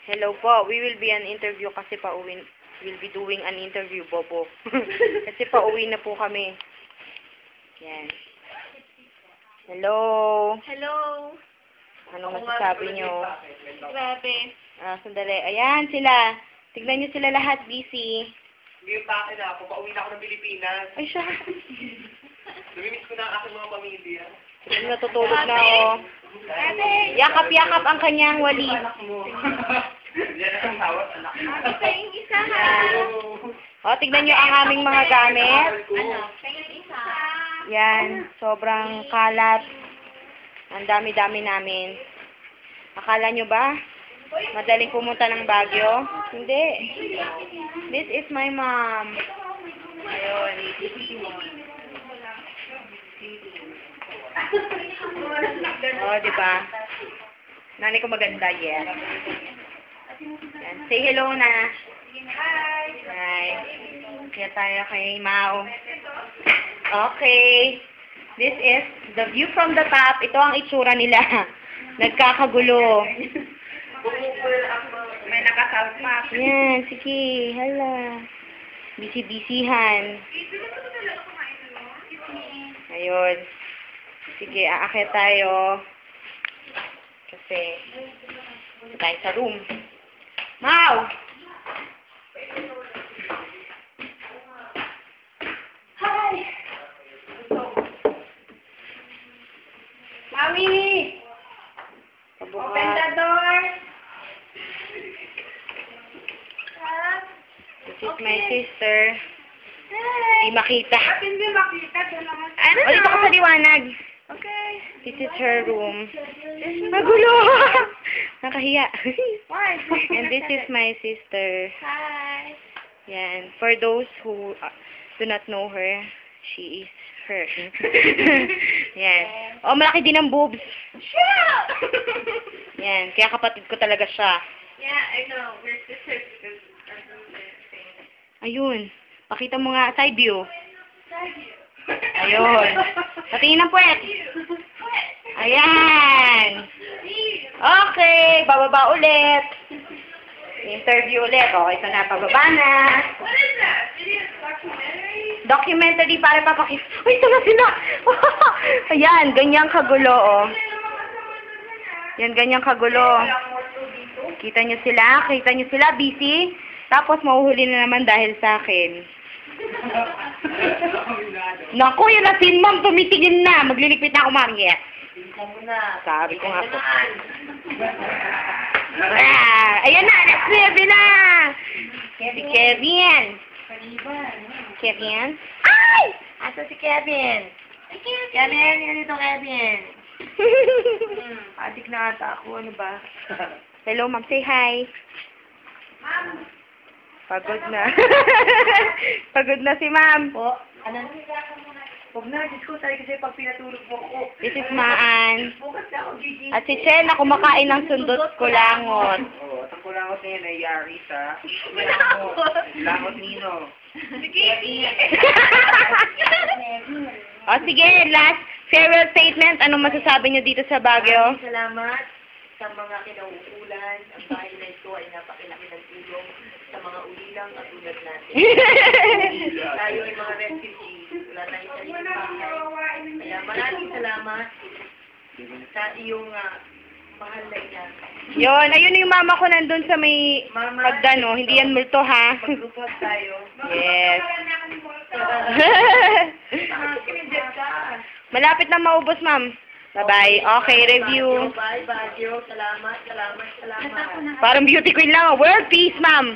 Hello po. We will be an interview kasi we'll be doing an interview, Bobo. Kasi pauwi na po kami. Yan. Hello. Hello. Anong masasabi nyo? Grabe. Sandali. Ayan sila. Tignan nyo sila lahat busy. Hindi pa akin ako. Pauwi na ako ng Pilipinas. Ay, siya. Namimiss ko na ang aking mga pamilya. Natutulog na ako. Yakap-yakap ang kanyang wali. Yan ang tawag anak. Ito yung isa ha. O, tignan nyo ang aming mga gamit. Ano? Ito yung isa. Yan. Sobrang kalat. Ang dami-dami namin. Akala nyo ba? Madaling pumunta ng Baguio? Hindi. This is my mom. Ayun. Oh, diba? Nanay ko maganda, yes. Yan. Say hello na. Hi. Kaya tayo kay Mau. Okay. This is the view from the top. Ito ang itsura nila. Nagkakagulo. May nakasalpak. Yan, sige. Hala. Busy-busyhan. Ayun. Sige, aakyat tayo. Kasi, tayo sa room. Mau! Hi! Mami! Open the door! This is my sister. Hi! Hindi makita. Hindi makita. Doon naman. Ano? O, dito ka sa liwanag. Okay. This is her room. Magulo! Nakahiya. Why? And this is my sister. Hi. Yan. For those who do not know her, she is her. Yan. Oh, malaki din ang boobs. Shut Yan. Kaya kapatid ko talaga siya. Yeah, I know. We're sisters because Ayun. Pakita mo nga side view. Ayun. Patingin ng puwet. Ayan. Okay. Bababa ulit. Interview ulit. Okay, so na. Pababa na. What is that? Video documentary? Documentary para papakita. Uy, ito na sila. Ayan. Ganyang kagulo, oh. Yan, ganyang kagulo. Kita nyo sila? Kita nyo sila? Busy? Tapos, mahuhuli na naman dahil sa akin. Naku, yun na si Ma'am. Tumitingin na. Magliligpit na ako, Mariet. Sabi ko nga po. Ayan na. Next level na. Si Kevin. Kevin? Ay! Asa si Kevin? Kevin, yan dito, Kevin. Adik na ata ako. Ano ba? Hello, ma'am. Say hi. Ma'am. Pagod na. Pagod na si ma'am. Po, ano? Huwag na, Diyos ko, tayo kasi pag pinatulog mo ako. This is Maan. Bukas na ako, Gigi. At si Chen na kumakain ng sundot kulangot. Oo, ang kulangot na yun ay yari sa langot nino. Sige. O sige, last farewell statement. Anong masasabi nyo dito sa Baguio? Salamat sa mga kinauulan. Ang bahay na ito ay napakilaki ng tulong sa mga ulilang at tulad natin. Tayo ay mga refugees. Wala tayong sariling bahay. Kaya maraming salamat sa iyong mahal na ina. Yon, ayun yung mama ko nandun sa may Mama, pagdano. Hindi yan multo, ha? Maglupot tayo. Yes. Kinidip ka. Malapit na maubos, ma'am. Bye-bye. Okay, review. Bye, Baguio. Salamat, salamat, salamat. Parang beauty queen lang. World peace, ma'am.